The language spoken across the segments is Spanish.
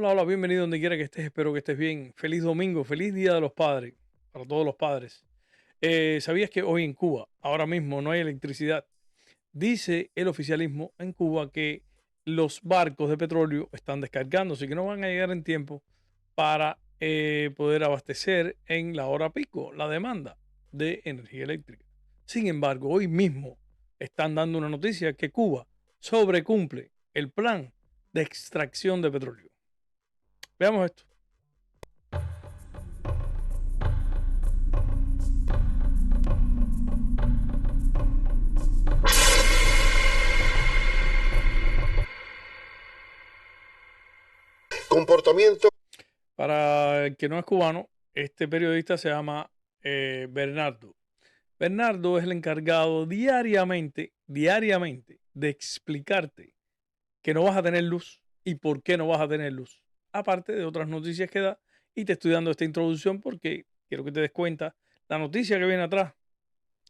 Hola, hola, bienvenido donde quiera que estés, espero que estés bien. Feliz domingo, feliz Día de los Padres, para todos los padres. ¿Sabías que hoy en Cuba, ahora mismo, no hay electricidad? Dice el oficialismo en Cuba que los barcos de petróleo están descargándose y que no van a llegar en tiempo para poder abastecer en la hora pico la demanda de energía eléctrica. Sin embargo, hoy mismo están dando una noticia que Cuba sobrecumple el plan de extracción de petróleo. Veamos esto. Comportamiento. Para el que no es cubano, este periodista se llama Bernardo. Bernardo es el encargado diariamente, de explicarte que no vas a tener luz y por qué no vas a tener luz. Aparte de otras noticias que da, y te estoy dando esta introducción porque quiero que te des cuenta la noticia que viene atrás,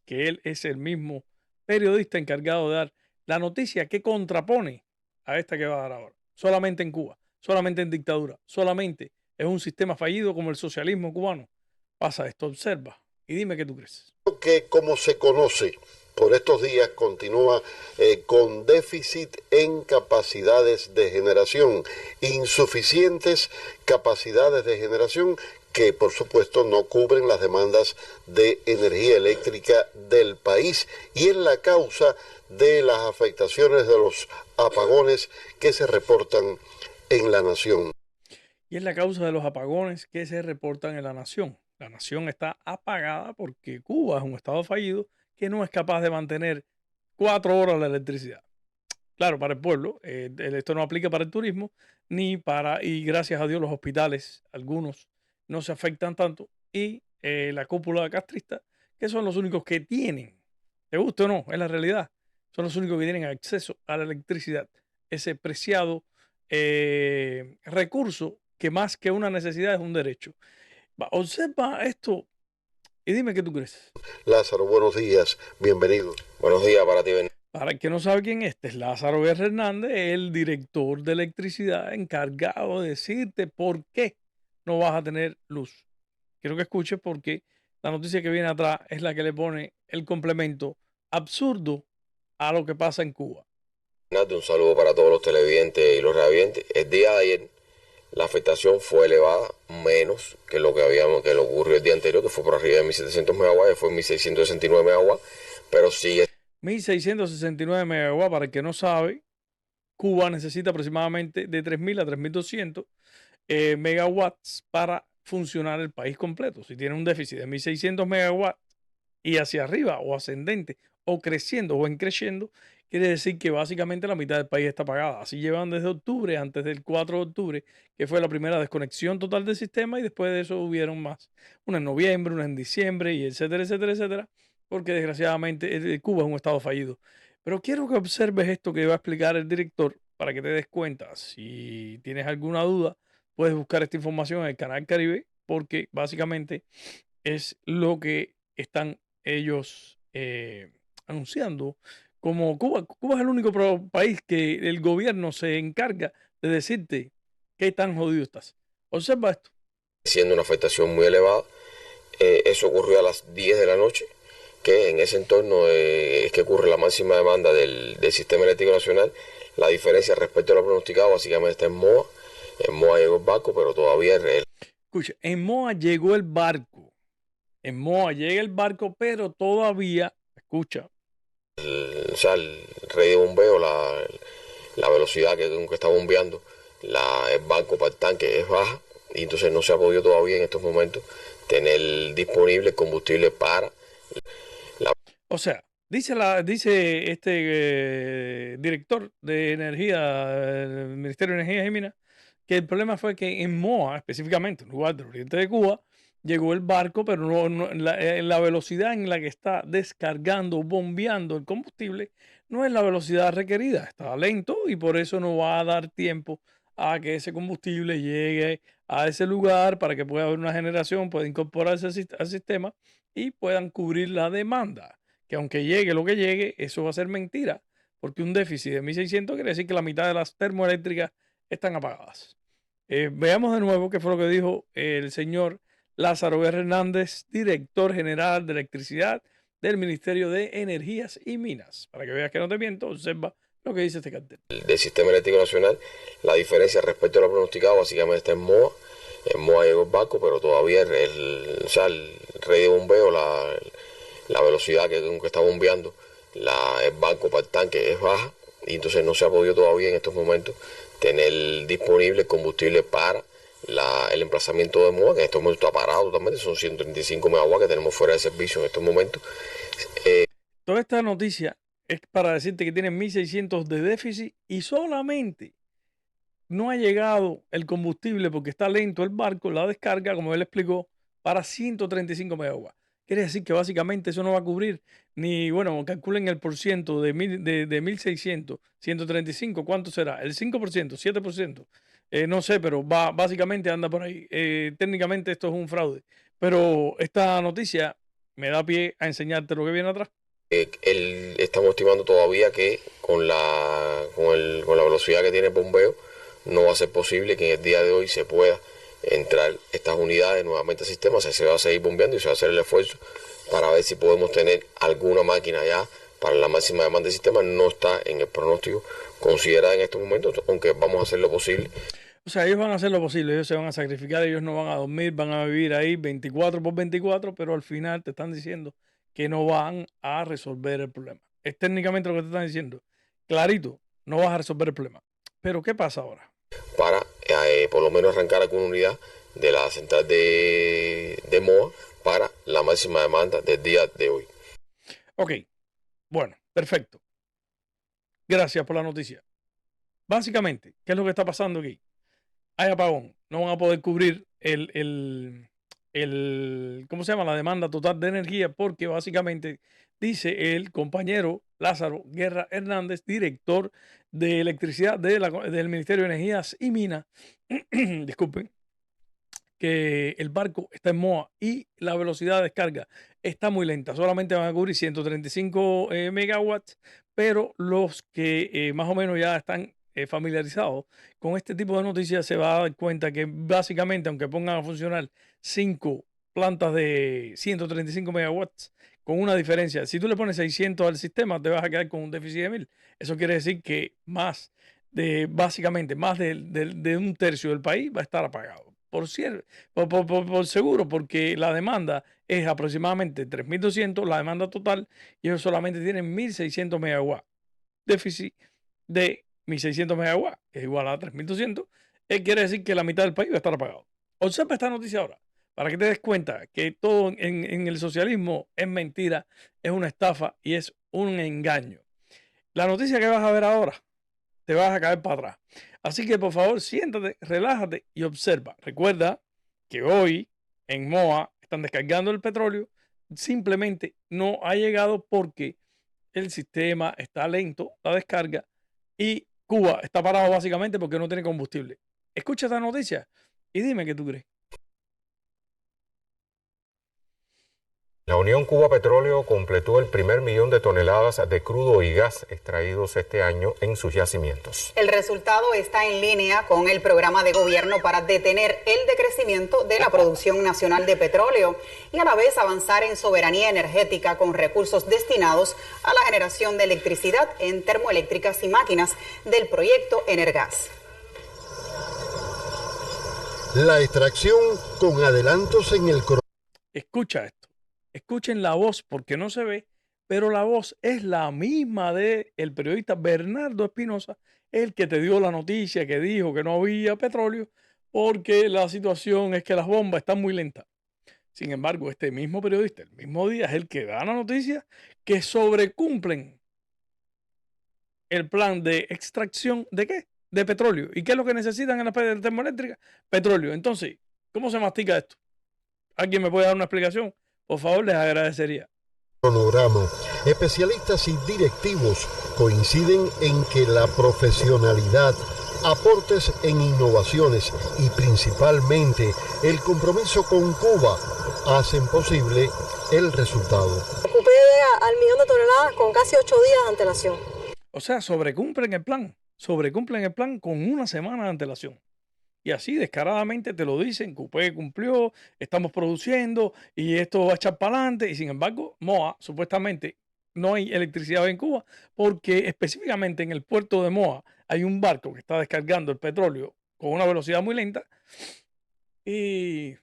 que él es el mismo periodista encargado de dar la noticia que contrapone a esta que va a dar ahora. Solamente en Cuba, solamente en dictadura, solamente es un sistema fallido como el socialismo cubano. Pasa esto, observa y dime qué tú crees. Que, como se conoce por estos días, continúa con déficit en capacidades de generación, insuficientes capacidades de generación que por supuesto no cubren las demandas de energía eléctrica del país, y es la causa de las afectaciones de los apagones que se reportan en la nación. Y es la causa de los apagones que se reportan en la nación. La nación está apagada porque Cuba es un estado fallido que no es capaz de mantener 4 horas la electricidad. Claro, para el pueblo, esto no aplica para el turismo, ni para, y gracias a Dios los hospitales, algunos no se afectan tanto, y la cúpula castrista, que son los únicos que tienen, te guste o no, es la realidad, son los únicos que tienen acceso a la electricidad, ese preciado recurso que más que una necesidad es un derecho. Observa esto y dime qué tú crees. Lázaro, buenos días, bienvenido. Buenos días para ti, Ben. Para el que no sabe quién es, este es Lázaro Guerra Hernández, el director de electricidad encargado de decirte por qué no vas a tener luz. Quiero que escuches porque la noticia que viene atrás es la que le pone el complemento absurdo a lo que pasa en Cuba. Un saludo para todos los televidentes y los radiovidentes. El día de ayer la afectación fue elevada, menos que lo ocurrió el día anterior, que fue por arriba de 1700 megawatts, fue 1669 megawatts, pero sigue 1669 megawatts, para el que no sabe, Cuba necesita aproximadamente de 3000 a 3200 megawatts para funcionar el país completo. Si tiene un déficit de 1600 megawatts y hacia arriba o ascendente o creciendo o en creciendo, quiere decir que básicamente la mitad del país está apagada. Así llevan desde octubre, antes del 4 de octubre, que fue la primera desconexión total del sistema, y después de eso hubieron más. Una en noviembre, una en diciembre, y etcétera, etcétera, etcétera, porque desgraciadamente Cuba es un estado fallido. Pero quiero que observes esto que va a explicar el director para que te des cuenta. Si tienes alguna duda, puedes buscar esta información en el canal Caribe, porque básicamente es lo que están ellos anunciando. Como Cuba es el único país que el gobierno se encarga de decirte qué tan jodido estás. Observa esto. siendo una afectación muy elevada. Eso ocurrió a las 10 de la noche, que en ese entorno es que ocurre la máxima demanda del sistema eléctrico nacional. La diferencia respecto a lo pronosticado básicamente está en MOA. En MOA llegó el barco, pero todavía Escucha, en Moa llegó el barco. En Moa llega el barco, pero todavía, escucha, o sea, el rey de bombeo, la velocidad que está bombeando el banco para el tanque es baja, y entonces no se ha podido todavía en estos momentos tener disponible el combustible para la... o sea, dice este director de energía, el Ministerio de Energía y Minas, que el problema fue que en Moa, específicamente, en un lugar del oriente de Cuba, llegó el barco, pero la velocidad en la que está descargando, bombeando el combustible, no es la velocidad requerida. Está lento y por eso no va a dar tiempo a que ese combustible llegue a ese lugar para que pueda haber una generación, pueda incorporarse al sistema y puedan cubrir la demanda. Que aunque llegue lo que llegue, eso va a ser mentira, porque un déficit de 1600 quiere decir que la mitad de las termoeléctricas están apagadas. Veamos de nuevo qué fue lo que dijo el señor Lázaro Guerra Hernández, director general de electricidad del Ministerio de Energías y Minas. Para que veas que no te miento, observa lo que dice este cartel. Del Sistema Eléctrico Nacional, la diferencia respecto a lo pronosticado básicamente está en MOA. En MOA llegó el barco, pero todavía o sea, el rey de bombeo, la velocidad que está bombeando el barco para el tanque es baja, y entonces no se ha podido todavía en estos momentos tener disponible combustible para el emplazamiento de MOA, que en estos momentos está parado totalmente. Son 135 megawatts que tenemos fuera de servicio en estos momentos. Toda esta noticia es para decirte que tienen 1.600 de déficit y solamente no ha llegado el combustible porque está lento el barco, la descarga, como él explicó, para 135 megawatts. Quiere decir que básicamente eso no va a cubrir ni, bueno, calculen el porciento de 1.600, 135, ¿cuánto será? ¿El 5%, 7%? No sé, pero básicamente anda por ahí. Técnicamente esto es un fraude. Pero esta noticia me da pie a enseñarte lo que viene atrás. Estamos estimando todavía que con la velocidad que tiene el bombeo, no va a ser posible que en el día de hoy se pueda entrar estas unidades nuevamente al sistema. O sea, se va a seguir bombeando y se va a hacer el esfuerzo para ver si podemos tener alguna máquina ya para la máxima demanda del sistema. No está en el pronóstico considerada en estos momentos, aunque vamos a hacer lo posible. O sea, ellos van a hacer lo posible, ellos se van a sacrificar, ellos no van a dormir, van a vivir ahí 24 por 24, pero al final te están diciendo que no van a resolver el problema. Es técnicamente lo que te están diciendo. Clarito, no vas a resolver el problema. Pero ¿qué pasa ahora? Para por lo menos arrancar alguna unidad de la central de MOA para la máxima demanda del día de hoy. Ok, bueno, perfecto. Gracias por la noticia. Básicamente, ¿qué es lo que está pasando aquí? Hay apagón, no van a poder cubrir ¿cómo se llama? La demanda total de energía, porque básicamente dice el compañero Lázaro Guerra Hernández, director de electricidad del Ministerio de Energías y Minas, disculpen, que el barco está en MOA y la velocidad de descarga está muy lenta. Solamente van a cubrir 135 megawatts, pero los que más o menos ya están familiarizados con este tipo de noticias se va a dar cuenta que básicamente, aunque pongan a funcionar 5 plantas de 135 megawatts, con una diferencia, si tú le pones 600 al sistema, te vas a quedar con un déficit de 1.000. Eso quiere decir que básicamente más de un tercio del país va a estar apagado. Por seguro, porque la demanda es aproximadamente 3.200, la demanda total, y ellos solamente tienen 1.600 megawatts. Déficit de 1.600 megawatts, que es igual a 3.200, quiere decir que la mitad del país va a estar apagado. Observa esta noticia ahora, para que te des cuenta que todo en el socialismo es mentira, es una estafa y es un engaño. La noticia que vas a ver ahora, te vas a caer para atrás. Así que por favor, siéntate, relájate y observa. Recuerda que hoy en MOA están descargando el petróleo. Simplemente no ha llegado porque el sistema está lento, la descarga, y Cuba está parado básicamente porque no tiene combustible. Escucha esta noticia y dime qué tú crees. La Unión Cuba Petróleo completó el primer 1.000.000 de toneladas de crudo y gas extraídos este año en sus yacimientos. El resultado está en línea con el programa de gobierno para detener el decrecimiento de la producción nacional de petróleo y a la vez avanzar en soberanía energética con recursos destinados a la generación de electricidad en termoeléctricas y máquinas del proyecto Energas. La extracción con adelantos en el Escucha esto. Escuchen la voz porque no se ve, pero la voz es la misma del periodista Bernardo Espinosa, el que te dio la noticia, que dijo que no había petróleo porque la situación es que las bombas están muy lentas. Sin embargo, este mismo periodista, el mismo día, es el que da la noticia que sobrecumplen el plan de extracción ¿de qué? De petróleo. ¿Y qué es lo que necesitan en la termoeléctrica? Petróleo. Entonces, ¿cómo se mastica esto? ¿Alguien me puede dar una explicación? Por favor, les agradecería. Cronograma. Especialistas y directivos coinciden en que la profesionalidad, aportes en innovaciones y principalmente el compromiso con Cuba hacen posible el resultado. Ocupé al 1.000.000 de toneladas con casi 8 días de antelación. O sea, sobrecumplen el plan con una semana de antelación. Y así descaradamente te lo dicen, Cupé cumplió, estamos produciendo y esto va a echar para adelante. Y sin embargo, Moa, supuestamente, no hay electricidad en Cuba porque específicamente en el puerto de Moa hay un barco que está descargando el petróleo con una velocidad muy lenta y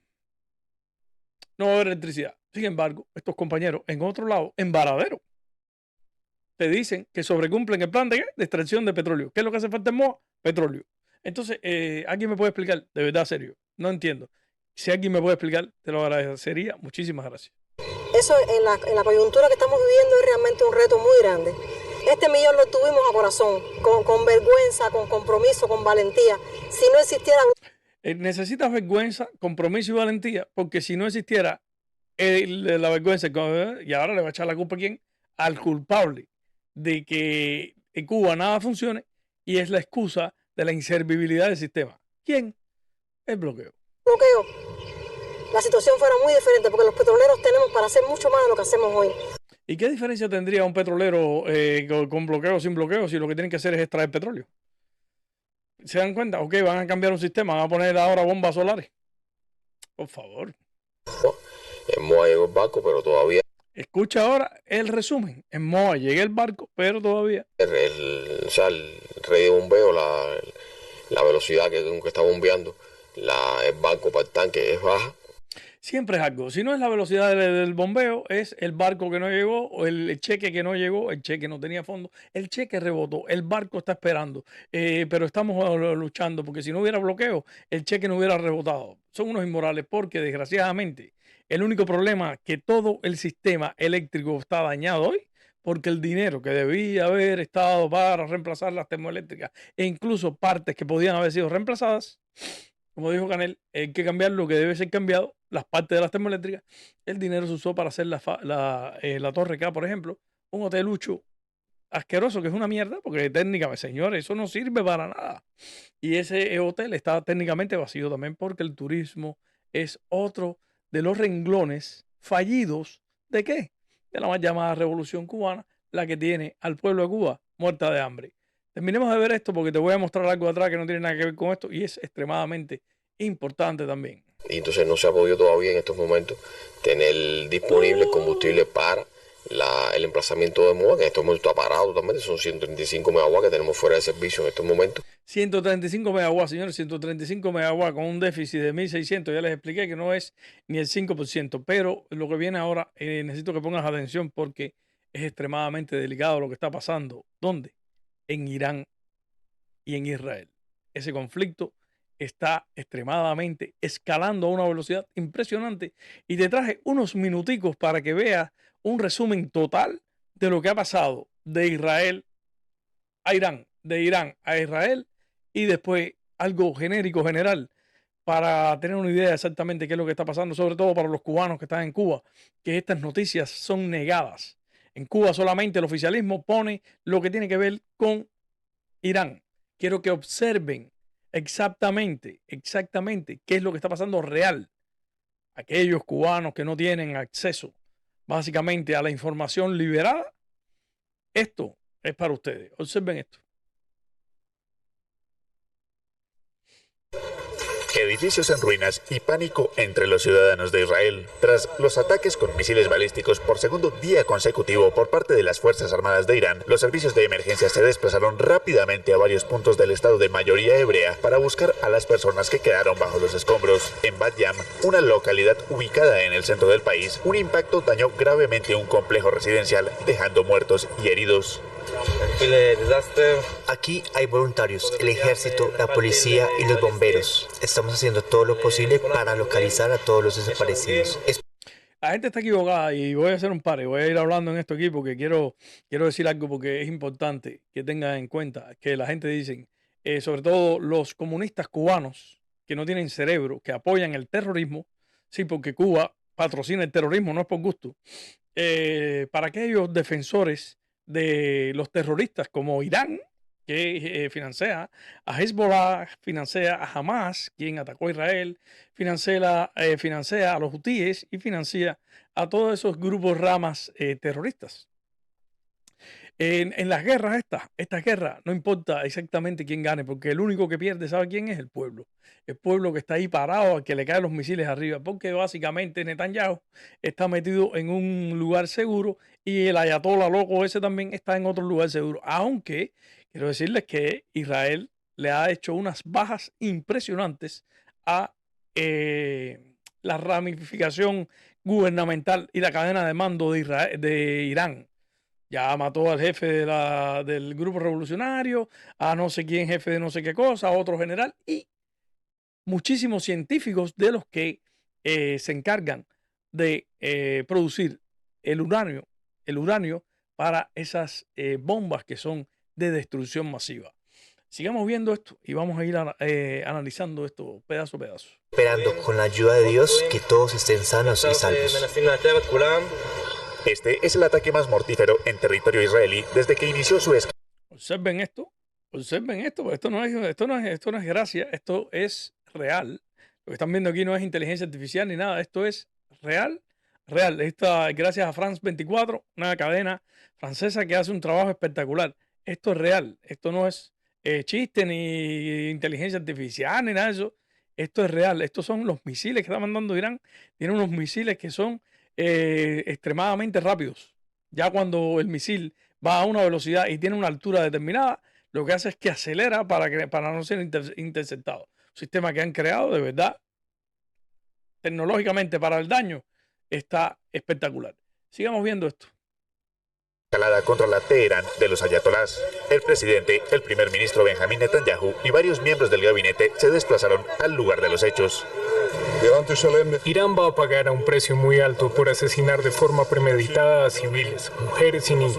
no va a haber electricidad. Sin embargo, estos compañeros en otro lado, en Varadero, te dicen que sobrecumplen el plan de, ¿qué? De extracción de petróleo. ¿Qué es lo que hace falta en Moa? Petróleo. Entonces, ¿alguien me puede explicar? De verdad, serio. No entiendo. Si alguien me puede explicar, te lo agradecería. Muchísimas gracias. Eso en la coyuntura que estamos viviendo es realmente un reto muy grande. Este millón lo tuvimos a corazón, con vergüenza, con compromiso, con valentía. Si no existiera... Necesitas vergüenza, compromiso y valentía, porque si no existiera la vergüenza, y ahora le va a echar la culpa a quién, al culpable de que en Cuba nada funcione, y es la excusa de la inservibilidad del sistema. ¿Quién? El bloqueo. La situación fuera muy diferente, porque los petroleros tenemos para hacer mucho más de lo que hacemos hoy. ¿Y qué diferencia tendría un petrolero con bloqueo o sin bloqueo si lo que tienen que hacer es extraer petróleo? ¿Se dan cuenta? Ok, van a cambiar un sistema, van a poner ahora bombas solares. Por favor. En Moa llegó el barco, pero todavía... Escucha ahora el resumen. En Moa llega el barco, pero todavía... O sea, el rey de bombeo, la velocidad que está bombeando, el barco para el tanque es baja. Siempre es algo. Si no es la velocidad del bombeo, es el barco que no llegó, o el cheque que no llegó, el cheque no tenía fondo, el cheque rebotó, el barco está esperando, pero estamos luchando porque si no hubiera bloqueo, el cheque no hubiera rebotado. Son unos inmorales porque desgraciadamente el único problema es que todo el sistema eléctrico está dañado hoy porque el dinero que debía haber estado para reemplazar las termoeléctricas e incluso partes que podían haber sido reemplazadas, como dijo Canel, hay que cambiar lo que debe ser cambiado, las partes de las termoeléctricas. El dinero se usó para hacer la Torre K, por ejemplo, un hotelucho asqueroso que es una mierda, porque técnicamente, señores, eso no sirve para nada. Y ese hotel está técnicamente vacío también porque el turismo es otro de los renglones fallidos de qué? De la más llamada Revolución Cubana, la que tiene al pueblo de Cuba muerta de hambre. Terminemos de ver esto porque te voy a mostrar algo de atrás que no tiene nada que ver con esto y es extremadamente importante también. Y entonces no se ha podido todavía en estos momentos tener disponible combustible para el emplazamiento de Moa, que en estos momentos está parado totalmente. Son 135 megawatts que tenemos fuera de servicio en estos momentos. 135 megawatts, señores, 135 megawatts con un déficit de 1.600. Ya les expliqué que no es ni el 5%, pero lo que viene ahora, necesito que pongas atención porque es extremadamente delicado lo que está pasando. ¿Dónde? En Irán y en Israel. Ese conflicto está extremadamente escalando a una velocidad impresionante y te traje unos minuticos para que veas un resumen total de lo que ha pasado de Israel a Irán, de Irán a Israel y después algo genérico, general, para tener una idea exactamente qué es lo que está pasando, sobre todo para los cubanos que están en Cuba, que estas noticias son negadas. En Cuba solamente el oficialismo pone lo que tiene que ver con Irán. Quiero que observen exactamente qué es lo que está pasando real. Aquellos cubanos que no tienen acceso básicamente a la información liberada, esto es para ustedes. Observen esto. Edificios en ruinas y pánico entre los ciudadanos de Israel tras los ataques con misiles balísticos por segundo día consecutivo por parte de las Fuerzas Armadas de Irán. Los servicios de emergencia se desplazaron rápidamente a varios puntos del estado de mayoría hebrea para buscar a las personas que quedaron bajo los escombros. En Bat Yam, una localidad ubicada en el centro del país, un impacto dañó gravemente un complejo residencial, dejando muertos y heridos. Aquí hay voluntarios, el ejército, la policía y los bomberos. Estamos haciendo todo lo posible para localizar a todos los desaparecidos. La gente está equivocada y voy a hacer un par y voy a ir hablando en esto aquí porque quiero decir algo porque es importante que tengan en cuenta que la gente dice, sobre todo los comunistas cubanos que no tienen cerebro, que apoyan el terrorismo, sí, porque Cuba patrocina el terrorismo, no es por gusto. Para aquellos defensores de los terroristas como Irán, que financia a Hezbollah, financia a Hamas, quien atacó a Israel, financia a los hutíes y financia a todos esos grupos ramas terroristas. En las guerras estas guerras, no importa exactamente quién gane, porque el único que pierde, ¿sabe quién es? El pueblo. El pueblo que está ahí parado, al que le caen los misiles arriba, porque básicamente Netanyahu está metido en un lugar seguro y el ayatollah loco ese también está en otro lugar seguro. Aunque quiero decirles que Israel le ha hecho unas bajas impresionantes a la ramificación gubernamental y la cadena de mando de Irán. Ya mató al jefe del grupo revolucionario, a no sé quién jefe de no sé qué cosa, a otro general y muchísimos científicos de los que se encargan de producir el uranio para esas bombas que son de destrucción masiva. Sigamos viendo esto y vamos a ir analizando esto pedazo a pedazo. Esperando con la ayuda de Dios que todos estén sanos y salvos. Este es el ataque más mortífero en territorio israelí desde que inició su escalada. Observen esto, porque esto no es gracia, esto es real. Lo que están viendo aquí no es inteligencia artificial ni nada, esto es real. Gracias a France 24, una cadena francesa que hace un trabajo espectacular. Esto es real, esto no es chiste ni inteligencia artificial ni nada de eso. Esto es real, estos son los misiles que está mandando Irán. Tienen unos misiles que son extremadamente rápidos. Ya cuando el misil va a una velocidad y tiene una altura determinada, lo que hace es que acelera para no ser interceptado. Un sistema que han creado de verdad, tecnológicamente para el daño, está espectacular. Sigamos viendo esto. Escalada contra la Teherán de los ayatolás. El presidente, el primer ministro Benjamín Netanyahu y varios miembros del gabinete se desplazaron al lugar de los hechos. Irán va a pagar a un precio muy alto por asesinar de forma premeditada a civiles, mujeres y niños.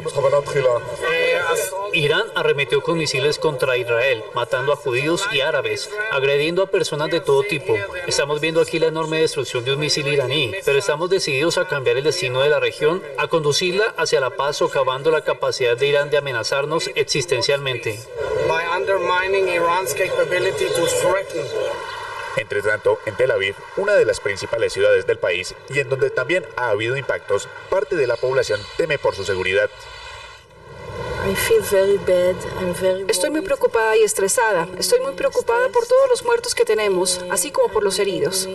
Irán arremetió con misiles contra Israel, matando a judíos y árabes, agrediendo a personas de todo tipo. Estamos viendo aquí la enorme destrucción de un misil iraní, pero estamos decididos a cambiar el destino de la región, a conducirla hacia la paz, socavando la capacidad de Irán de amenazarnos existencialmente. Entre tanto, en Tel Aviv, una de las principales ciudades del país y en donde también ha habido impactos, parte de la población teme por su seguridad. Estoy muy preocupada y estresada. Estoy muy preocupada por todos los muertos que tenemos, así como por los heridos.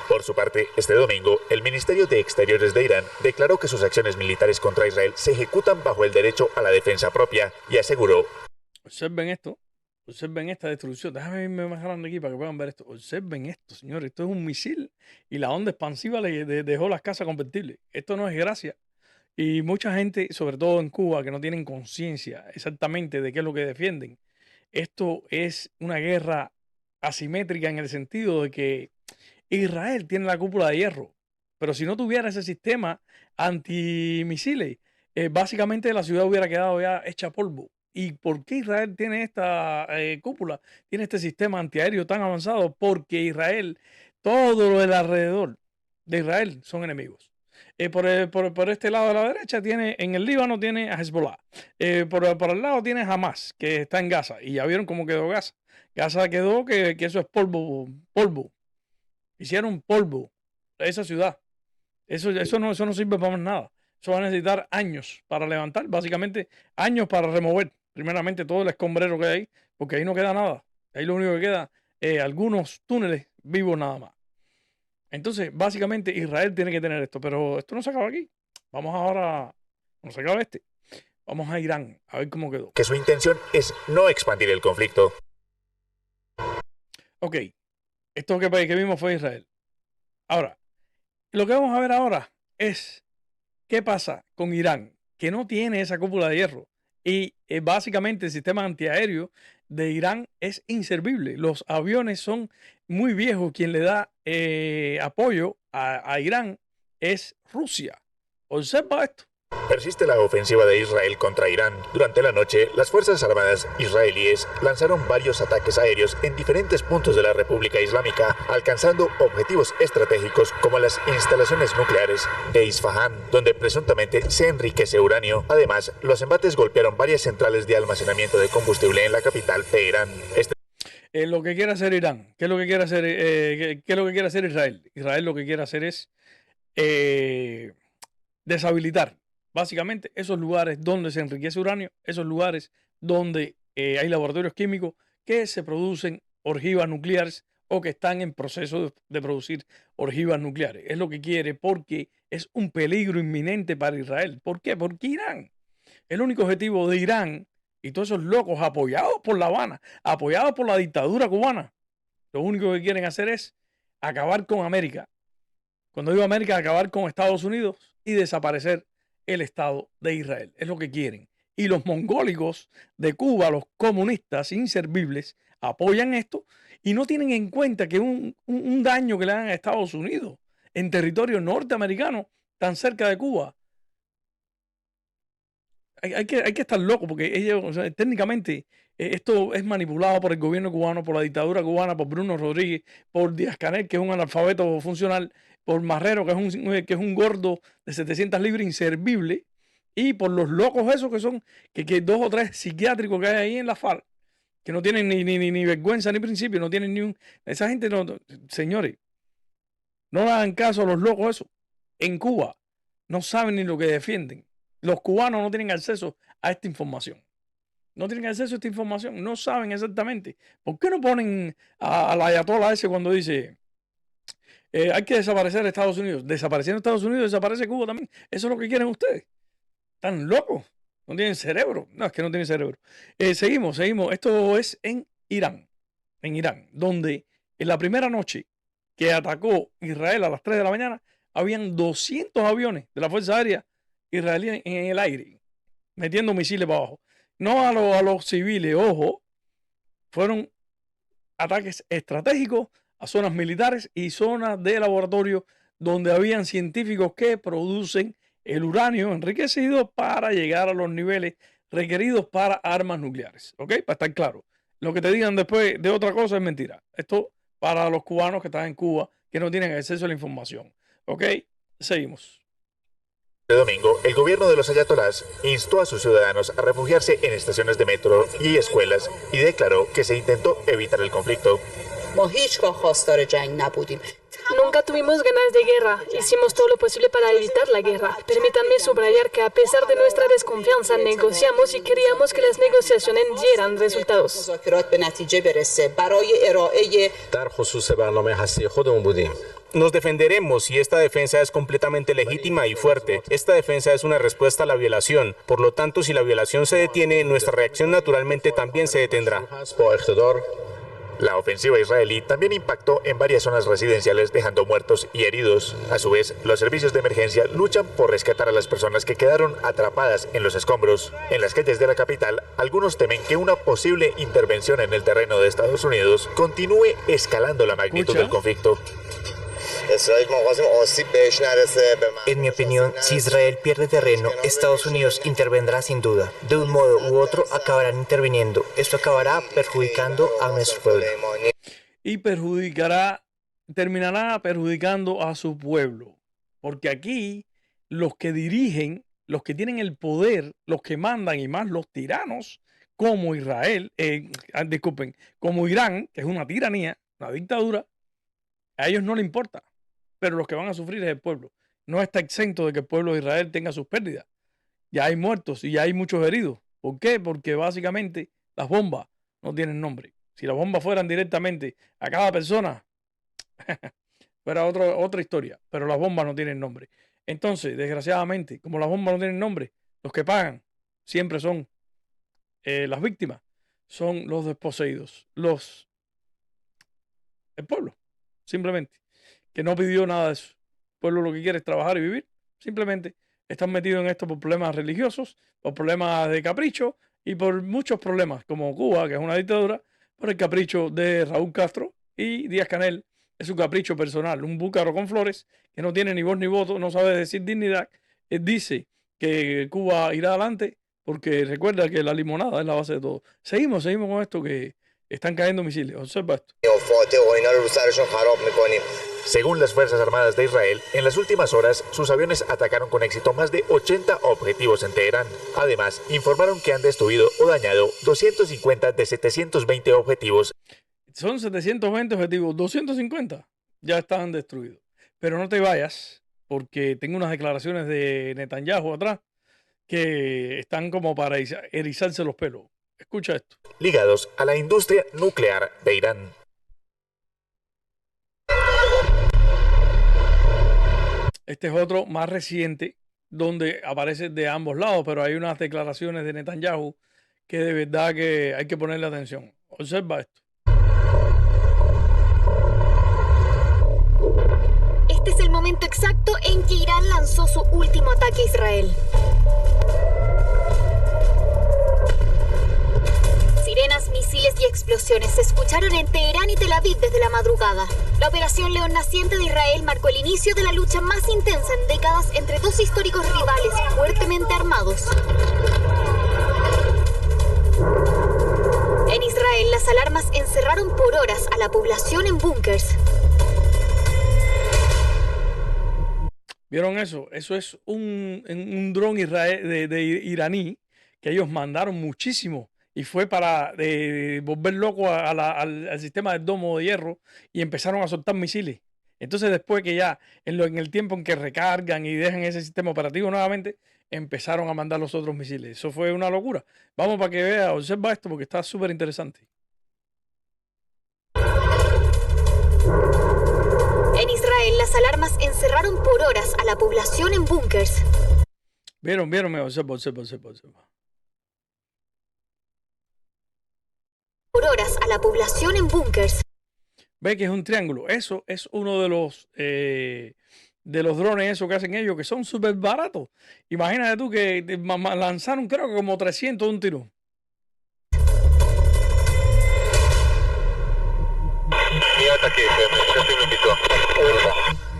Por su parte, este domingo, el Ministerio de Exteriores de Irán declaró que sus acciones militares contra Israel se ejecutan bajo el derecho a la defensa propia y aseguró: observen esto, observen esta destrucción. Déjame irme más grande aquí para que puedan ver esto. Observen esto, señores. Esto es un misil y la onda expansiva le dejó las casas convertibles. Esto no es gracia. Y mucha gente, sobre todo en Cuba, que no tienen conciencia exactamente de qué es lo que defienden. Esto es una guerra asimétrica en el sentido de que Israel tiene la cúpula de hierro, pero si no tuviera ese sistema antimisiles, básicamente la ciudad hubiera quedado ya hecha polvo. ¿Y por qué Israel tiene esta cúpula? Tiene este sistema antiaéreo tan avanzado porque Israel, todo lo del alrededor de Israel son enemigos. Por este lado de la derecha en el Líbano tiene a Hezbollah. Por el lado tiene Hamas, que está en Gaza. Y ya vieron cómo quedó Gaza. Gaza quedó que eso es polvo. Hicieron polvo esa ciudad. Eso no sirve para más nada. Eso va a necesitar años para levantar, básicamente años para remover primeramente todo el escombrero que hay ahí, porque ahí no queda nada. Ahí lo único que queda algunos túneles vivos nada más. Entonces, básicamente Israel tiene que tener esto, pero esto no se acaba aquí. Vamos ahora, no se acaba vamos a Irán, a ver cómo quedó. Que su intención es no expandir el conflicto. Ok, esto que vimos fue Israel. Ahora, lo que vamos a ver ahora es qué pasa con Irán, que no tiene esa cúpula de hierro. Y básicamente el sistema antiaéreo de Irán es inservible. Los aviones son muy viejos. Quien le da apoyo a Irán es Rusia. Observa esto. Persiste la ofensiva de Israel contra Irán. Durante la noche, las Fuerzas Armadas israelíes lanzaron varios ataques aéreos en diferentes puntos de la República Islámica, alcanzando objetivos estratégicos como las instalaciones nucleares de Isfahán, donde presuntamente se enriquece uranio. Además, los embates golpearon varias centrales de almacenamiento de combustible en la capital, Teherán. Lo que quiere hacer Irán, ¿qué es lo que quiere hacer? ¿Qué es lo que quiere hacer Israel? Israel lo que quiere hacer es deshabilitar básicamente esos lugares donde se enriquece uranio, esos lugares donde hay laboratorios químicos que se producen ojivas nucleares o que están en proceso de producir ojivas nucleares. Es lo que quiere porque es un peligro inminente para Israel. ¿Por qué? Porque Irán, el único objetivo de Irán y todos esos locos apoyados por La Habana, apoyados por la dictadura cubana, lo único que quieren hacer es acabar con América. Cuando digo América, acabar con Estados Unidos y desaparecer el Estado de Israel. Es lo que quieren. Y los mongólicos de Cuba, los comunistas inservibles, apoyan esto y no tienen en cuenta que un daño que le hagan a Estados Unidos en territorio norteamericano tan cerca de Cuba. Hay que estar loco porque ellos, o sea, técnicamente esto es manipulado por el gobierno cubano, por la dictadura cubana, por Bruno Rodríguez, por Díaz-Canel, que es un analfabeto funcional, por Marrero, que es un gordo de 700 libras inservible, y por los locos esos que son, que 2 o 3 psiquiátricos que hay ahí en la FARC, que no tienen ni vergüenza ni principio, no tienen ni un... Esa gente no... Señores, no le hagan caso a los locos esos. En Cuba no saben ni lo que defienden. Los cubanos no tienen acceso a esta información. No tienen acceso a esta información. No saben exactamente. ¿Por qué no ponen a la ayatollah ese cuando dice hay que desaparecer a Estados Unidos? Desapareciendo Estados Unidos, desaparece Cuba también. Eso es lo que quieren ustedes. Están locos. No tienen cerebro. No, es que no tienen cerebro. Seguimos. Esto es en Irán. En Irán, donde en la primera noche que atacó Israel a las 3 de la mañana, habían 200 aviones de la Fuerza Aérea israelí en el aire, metiendo misiles para abajo. No a los civiles, ojo, fueron ataques estratégicos a zonas militares y zonas de laboratorio donde habían científicos que producen el uranio enriquecido para llegar a los niveles requeridos para armas nucleares. ¿Ok? Para estar claro. Lo que te digan después de otra cosa es mentira. Esto para los cubanos que están en Cuba, que no tienen acceso a la información. ¿Ok? Seguimos. Este domingo, el gobierno de los ayatolás instó a sus ciudadanos a refugiarse en estaciones de metro y escuelas y declaró que se intentó evitar el conflicto. Nunca tuvimos ganas de guerra. Hicimos todo lo posible para evitar la guerra. Permítanme subrayar que a pesar de nuestra desconfianza, negociamos y queríamos que las negociaciones dieran resultados. Nos defenderemos y esta defensa es completamente legítima y fuerte. Esta defensa es una respuesta a la violación. Por lo tanto, si la violación se detiene, nuestra reacción naturalmente también se detendrá. La ofensiva israelí también impactó en varias zonas residenciales, dejando muertos y heridos. A su vez, los servicios de emergencia luchan por rescatar a las personas que quedaron atrapadas en los escombros. En las calles de la capital, algunos temen que una posible intervención en el terreno de Estados Unidos continúe escalando la magnitud del conflicto. En mi opinión, si Israel pierde terreno, Estados Unidos intervendrá sin duda. De un modo u otro acabarán interviniendo. Esto acabará perjudicando a nuestro pueblo. Y terminará perjudicando a su pueblo. Porque aquí los que dirigen, los que tienen el poder, los que mandan y más los tiranos, como Israel, como Irán, que es una tiranía, una dictadura, a ellos no les importa. Pero los que van a sufrir es el pueblo. No está exento de que el pueblo de Israel tenga sus pérdidas. Ya hay muertos y ya hay muchos heridos. ¿Por qué? Porque básicamente las bombas no tienen nombre. Si las bombas fueran directamente a cada persona, fuera otra historia. Pero las bombas no tienen nombre. Entonces, desgraciadamente, como las bombas no tienen nombre, los que pagan siempre son las víctimas, son los desposeídos, el pueblo, simplemente, que no pidió nada de eso. El pueblo lo que quiere es trabajar y vivir. Simplemente están metidos en esto por problemas religiosos, por problemas de capricho y por muchos problemas, como Cuba, que es una dictadura, por el capricho de Raúl Castro y Díaz-Canel. Es un capricho personal, un búcaro con flores que no tiene ni voz ni voto, no sabe decir dignidad. Él dice que Cuba irá adelante porque recuerda que la limonada es la base de todo. Seguimos con esto que están cayendo misiles. Observa esto. Según las Fuerzas Armadas de Israel, en las últimas horas sus aviones atacaron con éxito más de 80 objetivos en Teherán. Además, informaron que han destruido o dañado 250 de 720 objetivos. Son 720 objetivos, 250 ya están destruidos. Pero no te vayas, porque tengo unas declaraciones de Netanyahu atrás que están como para erizarse los pelos. Escucha esto. Ligados a la industria nuclear de Irán. Este es otro más reciente donde aparece de ambos lados, pero hay unas declaraciones de Netanyahu que de verdad que hay que ponerle atención. Observa esto. Este es el momento exacto en que Irán lanzó su último ataque a Israel. Sirenas, misiles y explosiones se escucharon en Teherán y Tel Aviv desde la madrugada. La Operación León Naciente de Israel marcó el inicio de la lucha más intensa en décadas entre dos históricos rivales fuertemente armados. En Israel, las alarmas encerraron por horas a la población en búnkers. ¿Vieron eso? Eso es un dron de iraní que ellos mandaron muchísimo y fue para volver loco al sistema del domo de hierro y empezaron a soltar misiles. Entonces después que ya en el tiempo en que recargan y dejan ese sistema operativo nuevamente, empezaron a mandar los otros misiles. Eso fue una locura. Vamos para que vea, observa esto porque está súper interesante. En Israel, las alarmas encerraron por horas a la población en búnkers. ¿Vieron? Observa. Por horas a la población en búnkers. Ve que es un triángulo. Eso es uno de los drones eso que hacen ellos, que son súper baratos. Imagínate tú que lanzaron creo que como 300 de un tiro.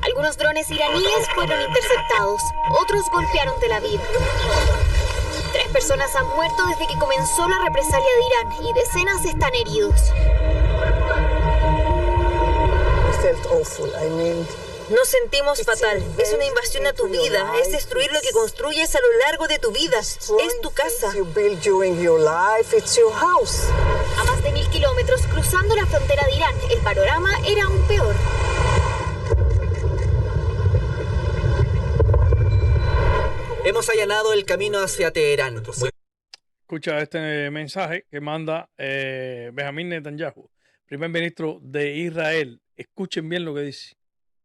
Algunos drones iraníes fueron interceptados, otros golpearon Tel Aviv. 3 personas han muerto desde que comenzó la represalia de Irán y decenas están heridos. Nos sentimos fatal. Es una invasión a tu vida. Es destruir lo que construyes a lo largo de tu vida. Es tu casa. A más de 1000 kilómetros cruzando la frontera de Irán, el panorama era aún peor. Hemos allanado el camino hacia Teherán. Escucha este mensaje que manda Benjamín Netanyahu, primer ministro de Israel. Escuchen bien lo que dice.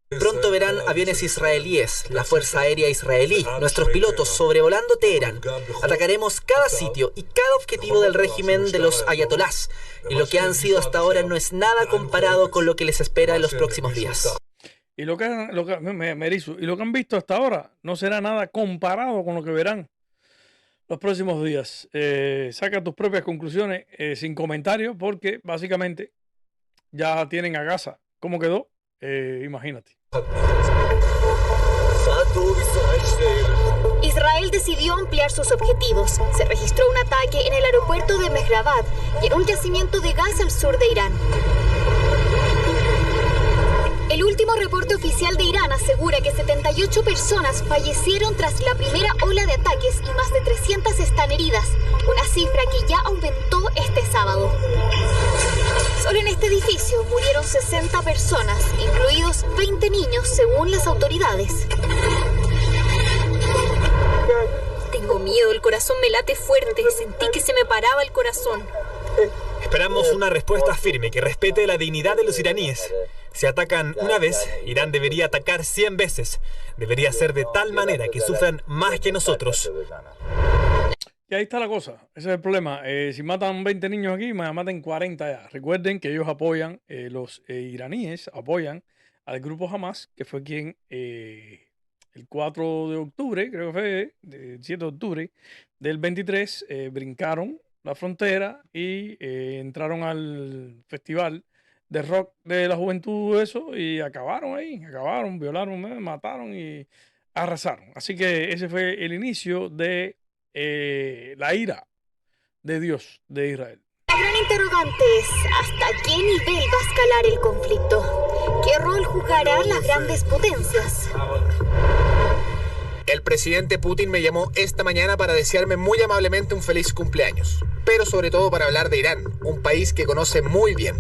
Pronto verán aviones israelíes, la Fuerza Aérea Israelí, nuestros pilotos sobrevolando Teherán. Atacaremos cada sitio y cada objetivo del régimen de los ayatolás. Y lo que han sido hasta ahora no es nada comparado con lo que les espera en los próximos días. Y lo que han visto hasta ahora no será nada comparado con lo que verán los próximos días. Saca tus propias conclusiones sin comentarios porque básicamente ya tienen a Gaza. ¿Cómo quedó? Imagínate. Israel decidió ampliar sus objetivos. Se registró un ataque en el aeropuerto de Mehrabad y en un yacimiento de gas al sur de Irán. El último reporte oficial de Irán asegura que 78 personas fallecieron tras la primera ola de ataques y más de 300 están heridas, una cifra que ya aumentó este sábado. Solo en este edificio murieron 60 personas, incluidos 20 niños, según las autoridades. Tengo miedo, el corazón me late fuerte, sentí que se me paraba el corazón. Esperamos una respuesta firme que respete la dignidad de los iraníes. Si atacan una vez, Irán debería atacar 100 veces. Debería ser de tal manera que sufran más que nosotros. Y ahí está la cosa. Ese es el problema. Si matan 20 niños aquí, maten 40 ya. Recuerden que ellos apoyan, los iraníes apoyan al grupo Hamas, que fue quien el 4 de octubre, creo que fue, el 7 de octubre del 23, brincaron la frontera y entraron al festival de rock de la juventud, eso, y acabaron ahí, violaron, mataron y arrasaron. Así que ese fue el inicio de la ira de Dios de Israel. La gran interrogante es, ¿hasta qué nivel va a escalar el conflicto? ¿Qué rol jugarán las grandes potencias? El presidente Putin me llamó esta mañana para desearme muy amablemente un feliz cumpleaños, pero sobre todo para hablar de Irán, un país que conoce muy bien.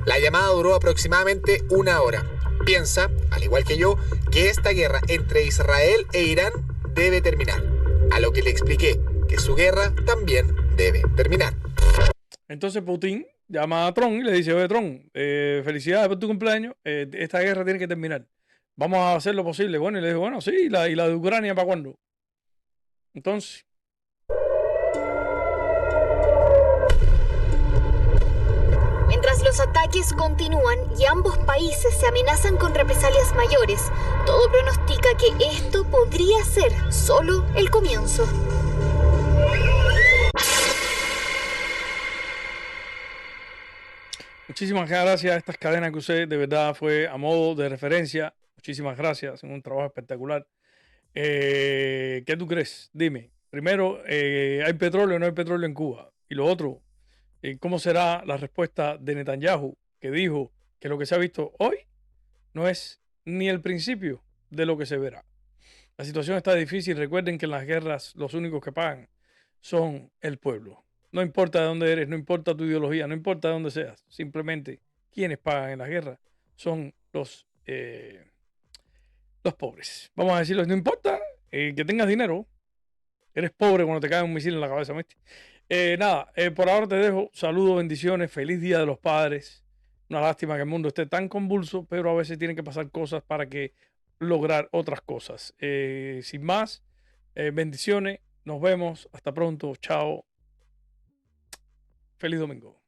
La llamada duró aproximadamente 1 hora. piensa, al igual que yo, que esta guerra entre Israel e Irán debe terminar. A lo que le expliqué que su guerra también debe terminar. Entonces Putin llama a Trump y le dice, oye Trump, felicidades por tu cumpleaños, esta guerra tiene que terminar. Vamos a hacer lo posible. Bueno, y le dijo, bueno, sí, ¿y la de Ucrania para cuándo? Entonces... Mientras los ataques continúan y ambos países se amenazan con represalias mayores, todo pronostica que esto podría ser solo el comienzo. Muchísimas gracias a estas cadenas que usé, de verdad fue a modo de referencia. Muchísimas gracias, hacen un trabajo espectacular. ¿Qué tú crees? Dime. Primero, ¿hay petróleo o no hay petróleo en Cuba? Y lo otro, ¿cómo será la respuesta de Netanyahu, que dijo que lo que se ha visto hoy no es ni el principio de lo que se verá? La situación está difícil. Recuerden que en las guerras los únicos que pagan son el pueblo. No importa de dónde eres, no importa tu ideología, no importa de dónde seas. Simplemente quienes pagan en las guerras son los pobres. Vamos a decirles, no importa que tengas dinero. Eres pobre cuando te cae un misil en la cabeza, ¿viste? Nada, por ahora te dejo. Saludos, bendiciones, feliz Día de los Padres. Una lástima que el mundo esté tan convulso, pero a veces tienen que pasar cosas para que lograr otras cosas. Sin más, bendiciones. Nos vemos. Hasta pronto. Chao. Feliz domingo.